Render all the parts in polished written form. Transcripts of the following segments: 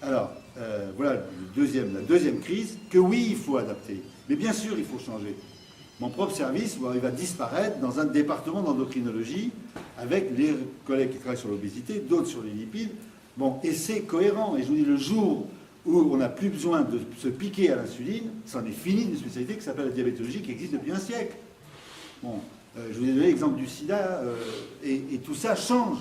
Alors, voilà la deuxième crise, que oui, il faut adapter. Mais bien sûr, il faut changer. Mon propre service, il va disparaître dans un département d'endocrinologie, avec les collègues qui travaillent sur l'obésité, d'autres sur les lipides. Bon, et c'est cohérent. Et je vous dis, le jour où on n'a plus besoin de se piquer à l'insuline, c'en est fini d'une spécialité qui s'appelle la diabétologie, qui existe depuis un siècle. Bon, je vous ai donné l'exemple du sida, et tout ça change.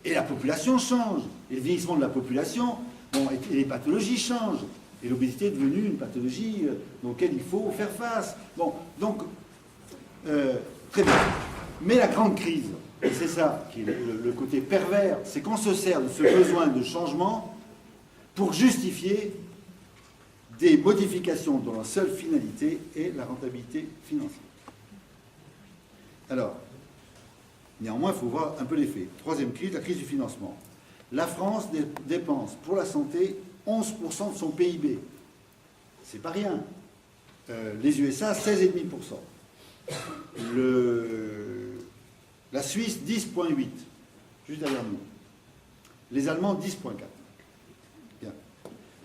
Et la population change. Et le vieillissement de la population, bon, et les pathologies changent. Et l'obésité est devenue une pathologie auquel il faut faire face. Bon, donc, très bien. Mais la grande crise, et c'est ça qui est le côté pervers, c'est qu'on se sert de ce besoin de changement pour justifier des modifications dont la seule finalité est la rentabilité financière. Alors, néanmoins, il faut voir un peu les faits. Troisième crise, la crise du financement. La France dépense pour la santé 11% de son PIB. C'est pas rien. Les USA, 16,5%. La Suisse, 10,8%. Juste derrière nous. Les Allemands, 10,4%. Bien.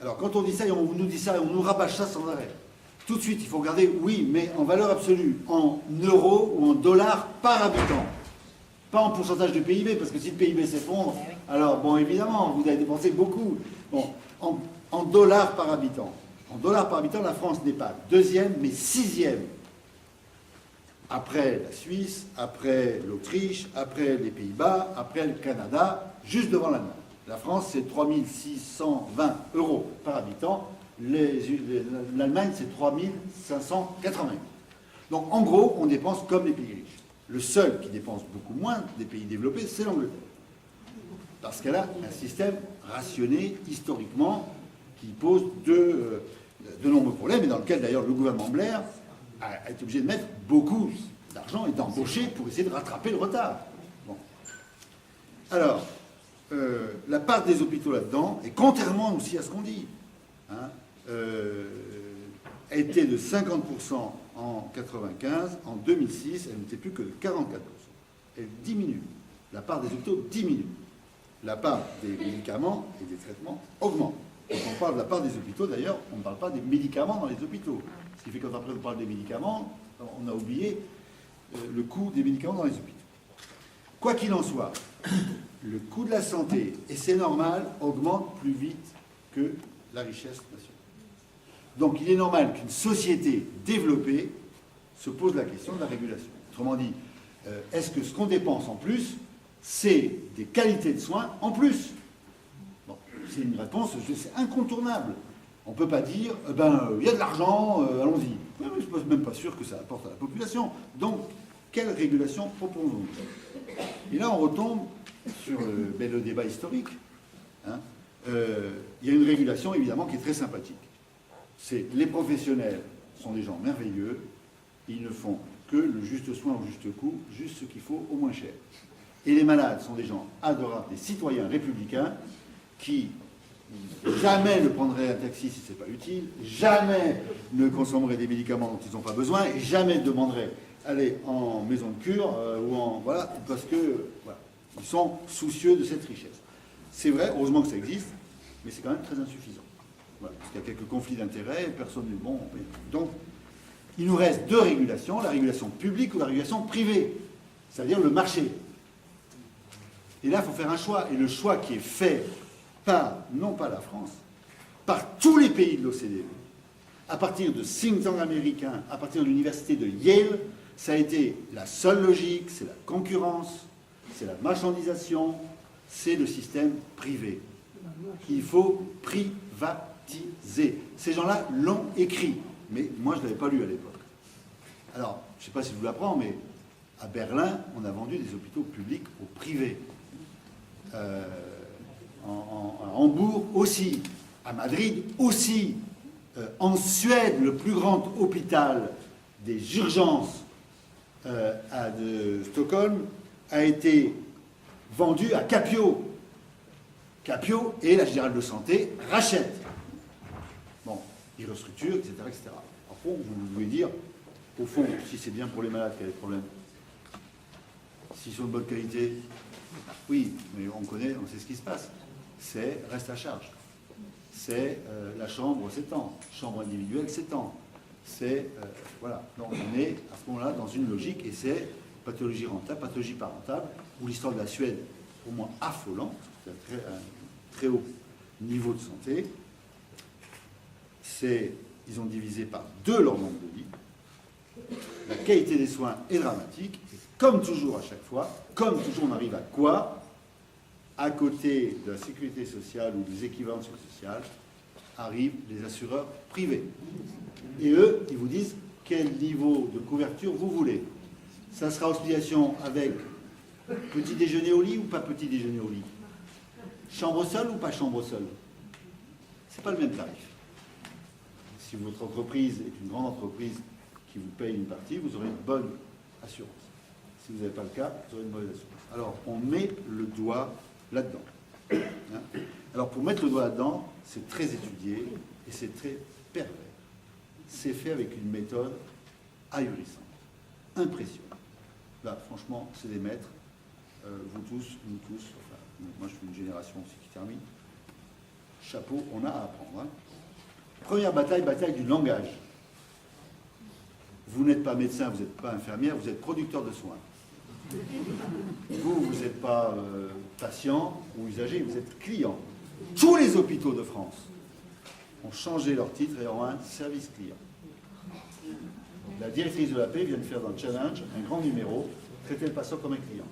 Alors, quand on dit ça, et on nous dit ça, et on nous rabâche ça sans arrêt. Tout de suite, il faut regarder, oui, mais en valeur absolue, en euros ou en dollars par habitant. Pas en pourcentage du PIB, parce que si le PIB s'effondre, alors, bon, évidemment, vous avez dépensé beaucoup. Bon, en dollars par habitant. En dollars par habitant, la France n'est pas deuxième, mais sixième. Après la Suisse, après l'Autriche, après les Pays-Bas, après le Canada, juste devant l'Allemagne. La France, c'est 3 620 € par habitant. L'Allemagne, c'est 3 580. Donc, en gros, on dépense comme les pays riches. Le seul qui dépense beaucoup moins des pays développés, c'est l'Angleterre. Parce qu'elle a un système rationné historiquement qui pose de nombreux problèmes, et dans lequel d'ailleurs le gouvernement Blair a été obligé de mettre beaucoup d'argent et d'embaucher pour essayer de rattraper le retard. Bon. Alors, la part des hôpitaux là-dedans, et contrairement aussi à ce qu'on dit, hein, a été de 50% en 1995, en 2006, elle n'était plus que de 44%. Elle diminue. La part des hôpitaux diminue. La part des médicaments et des traitements augmente. Quand on parle de la part des hôpitaux, d'ailleurs, on ne parle pas des médicaments dans les hôpitaux. Ce qui fait que quand après on parle des médicaments, on a oublié le coût des médicaments dans les hôpitaux. Quoi qu'il en soit, le coût de la santé, et c'est normal, augmente plus vite que la richesse nationale. Donc il est normal qu'une société développée se pose la question de la régulation. Autrement dit, est-ce que ce qu'on dépense en plus, c'est des qualités de soins en plus? Bon, c'est une réponse, c'est incontournable. On ne peut pas dire, il y a de l'argent, allons-y. Mais je ne suis même pas sûr que ça apporte à la population. Donc, quelle régulation proposons-nous? Et là, on retombe sur le débat historique. Hein. Il y a une régulation, évidemment, qui est très sympathique. C'est les professionnels sont des gens merveilleux, ils ne font que le juste soin au juste coût, juste ce qu'il faut au moins cher. Et les malades sont des gens adorables, des citoyens républicains qui jamais ne prendraient un taxi si ce n'est pas utile, jamais ne consommeraient des médicaments dont ils n'ont pas besoin, et jamais ne demanderaient aller en maison de cure ou en... Voilà, parce que voilà, ils sont soucieux de cette richesse. C'est vrai, heureusement que ça existe, mais c'est quand même très insuffisant. Voilà, parce qu'il y a quelques conflits d'intérêts, personne n'est bon. Donc, il nous reste deux régulations, la régulation publique ou la régulation privée, c'est-à-dire le marché. Et là, il faut faire un choix. Et le choix qui est fait non pas la France, par tous les pays de l'OCDE, à partir de think tanks américains, à partir de l'université de Yale, ça a été la seule logique, c'est la concurrence, c'est la marchandisation, c'est le système privé. Il faut privatiser. Ces gens-là l'ont écrit, mais moi je ne l'avais pas lu à l'époque. Alors, je ne sais pas si je vous l'apprends, mais à Berlin, on a vendu des hôpitaux publics au privé. À Hambourg aussi, à Madrid aussi, en Suède, le plus grand hôpital des urgences de Stockholm a été vendu à Capio. Capio et la Générale de Santé rachètent. Bon, ils restructurent, etc., etc. Au fond, vous voulez dire, au fond, si c'est bien pour les malades, quel est le problème? S'ils sont de bonne qualité, oui, mais on connaît, on sait ce qui se passe. C'est reste à charge. c'est la chambre s'étend, chambre individuelle s'étend. Voilà. Donc on est à ce moment-là dans une logique, et c'est pathologie rentable, pathologie pas rentable, où l'histoire de la Suède, pour moi, affolant, c'est un très haut niveau de santé. Ils ont divisé par 2 leur nombre de lits. La qualité des soins est dramatique. Et comme toujours à chaque fois, comme toujours, on arrive à quoi? À côté de la sécurité sociale ou des équivalents de sécurité sociale, arrivent les assureurs privés. Et eux, ils vous disent quel niveau de couverture vous voulez. Ça sera hospitalisation avec petit déjeuner au lit ou pas petit déjeuner au lit? Chambre seule ou pas chambre seule? C'est pas le même tarif. Si votre entreprise est une grande entreprise qui vous paye une partie, vous aurez une bonne assurance. Si vous n'avez pas le cas, vous aurez une mauvaise assurance. Alors, on met le doigt là-dedans. Hein? Alors, pour mettre le doigt là-dedans, c'est très étudié et c'est très pervers. C'est fait avec une méthode ahurissante, impressionnante. Là, franchement, c'est des maîtres. Vous tous, nous tous, enfin, moi je suis une génération aussi qui termine. Chapeau, on a à apprendre. Hein. Première bataille, bataille du langage. Vous n'êtes pas médecin, vous n'êtes pas infirmière, vous êtes producteur de soins. Vous n'êtes pas patient ou usager, vous êtes client. Tous les hôpitaux de France ont changé leur titre et ont un service client. La directrice de la paix vient de faire dans le challenge un grand numéro, traiter le patient comme un client.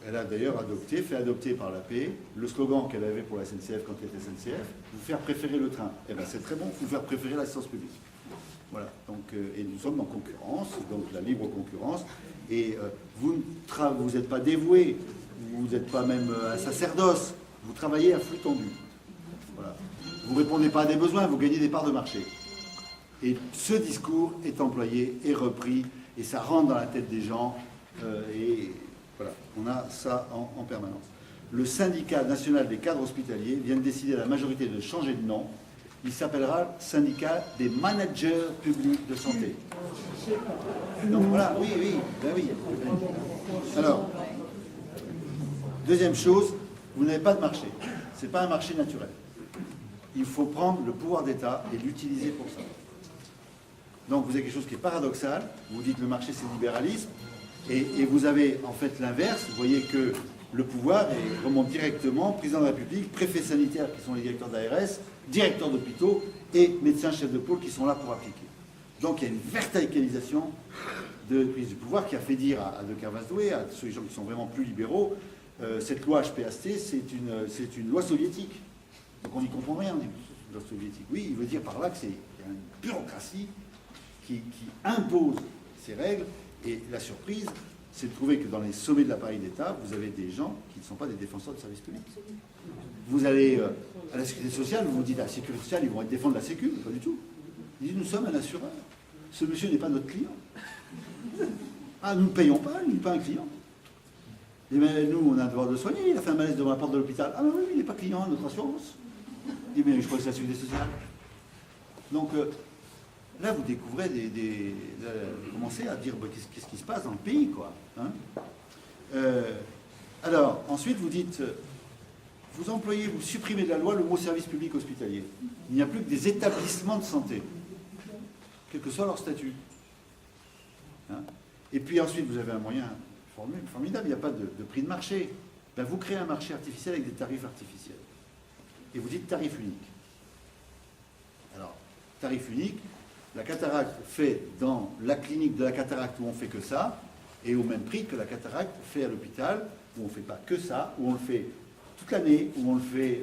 Elle a d'ailleurs fait adopter par la paix le slogan qu'elle avait pour la SNCF quand elle était SNCF, vous faire préférer le train. Eh bien c'est très bon, vous faire préférer l'assistance publique. Voilà, donc, et nous sommes en concurrence, donc la libre concurrence, et vous n'êtes pas dévoué, vous n'êtes pas même un sacerdoce, vous travaillez à flux tendu. Voilà. Vous ne répondez pas à des besoins, vous gagnez des parts de marché. Et ce discours est employé, est repris, et ça rentre dans la tête des gens, et voilà, on a ça en permanence. Le syndicat national des cadres hospitaliers vient de décider à la majorité de changer de nom. Il s'appellera syndicat des managers publics de santé. Donc voilà, oui, ben oui. Alors, deuxième chose, vous n'avez pas de marché. Ce n'est pas un marché naturel. Il faut prendre le pouvoir d'État et l'utiliser pour ça. Donc vous avez quelque chose qui est paradoxal. Vous dites le marché c'est libéralisme. Et vous avez en fait l'inverse. Vous voyez que le pouvoir remonte directement, président de la République, préfets sanitaires qui sont les directeurs d'ARS, directeurs d'hôpitaux et médecins chefs de pôle qui sont là pour appliquer. Donc il y a une verticalisation de prise du pouvoir qui a fait dire à De Kervasdoué, à ceux gens qui sont vraiment plus libéraux, cette loi HPST, c'est une loi soviétique. Donc on n'y comprend rien, on dit loi soviétique. Oui, il veut dire par là qu'il y a une bureaucratie qui impose ses règles. Et la surprise, c'est de trouver que dans les sommets de l'appareil d'État, vous avez des gens qui ne sont pas des défenseurs de services publics. Vous allez à la sécurité sociale, vous vous dites à la sécurité sociale, ils vont défendre la sécu, pas du tout. Ils disent, nous sommes un assureur. Ce monsieur n'est pas notre client. Ah, nous ne payons pas, il n'est pas un client. Et bien, nous, on a un devoir de soigner, il a fait un malaise devant la porte de l'hôpital. Ah, mais oui, il n'est pas client à notre assurance. Et bien, je crois que c'est la sécurité sociale. Donc, là, vous découvrez vous commencez à dire bah, qu'est-ce qui se passe dans le pays, quoi. Hein. Alors, ensuite, vous dites, vous supprimez de la loi le mot service public hospitalier. Il n'y a plus que des établissements de santé, quel que soit leur statut. Hein. Et puis ensuite, vous avez un moyen formidable, il n'y a pas de prix de marché. Ben, vous créez un marché artificiel avec des tarifs artificiels. Et vous dites tarif unique. Alors, tarif unique, la cataracte fait dans la clinique de la cataracte où on fait que ça, et au même prix que la cataracte fait à l'hôpital, où on ne fait pas que ça, où on le fait toute l'année, où on le fait,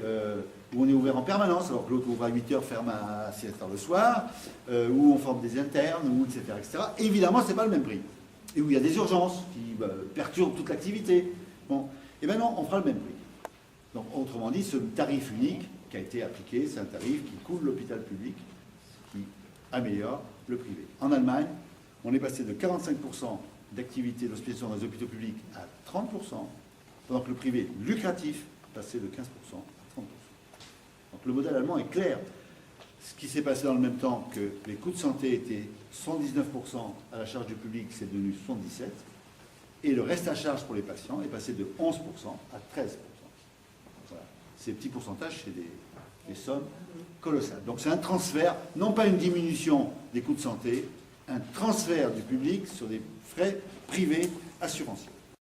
où on est ouvert en permanence, alors que l'autre ouvre à 8h, ferme à 6h le soir, où on forme des internes, où, etc., etc. Évidemment, ce n'est pas le même prix. Et où il y a des urgences qui perturbent toute l'activité. Bon, et maintenant, on fera le même prix. Donc, autrement dit, ce tarif unique qui a été appliqué, c'est un tarif qui couvre l'hôpital public, qui améliore le privé. En Allemagne, on est passé de 45% d'activité d'hospitalisation dans les hôpitaux publics à 30%, pendant que le privé lucratif est passé de 15% à 30%. Donc le modèle allemand est clair. Ce qui s'est passé dans le même temps que les coûts de santé étaient 119% à la charge du public, c'est devenu 77%, et le reste à charge pour les patients est passé de 11% à 13%. ces petits pourcentages, c'est des sommes colossales. Donc c'est un transfert, non pas une diminution des coûts de santé, un transfert du public sur des frais privés assurantiels.